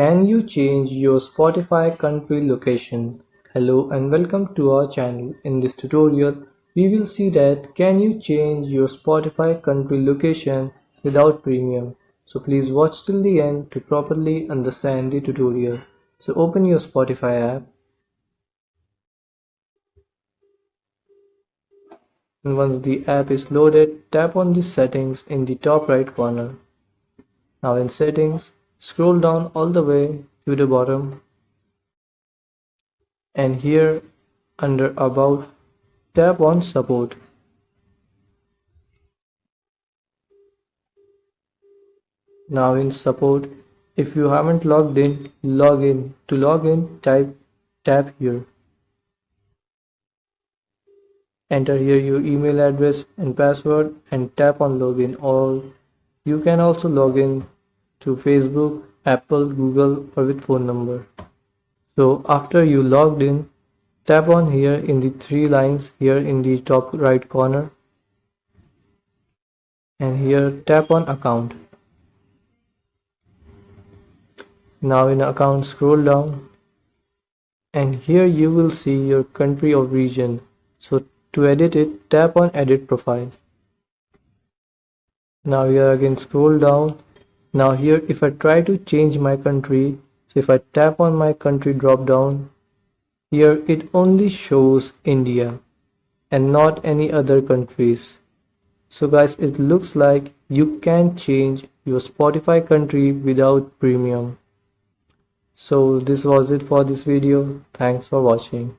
Can you change your Spotify country location? Hello and welcome to our channel. In this tutorial, we will see that can you change your Spotify country location without premium. So please watch till the end to properly understand the tutorial. So open your Spotify app, and once the app is loaded, tap on the settings in the top right corner. Now in settings, scroll down all the way to the bottom, and here under about, tap on support. Now in support, if you haven't logged in, log in. To log in, tap here. Enter here your email address and password and tap on login, or you can also log in to Facebook, Apple, Google, or with phone number. So after you logged in, tap on here in the three lines here in the top right corner, and here tap on account. Now in account, scroll down, and here you will see your country or region. So to edit it, tap on edit profile. Now here again scroll down. Now here if I try to change my country, so if I tap on my country drop down, here it only shows India and not any other countries. So guys, it looks like you can change your Spotify country without premium. So this was it for this video. Thanks for watching.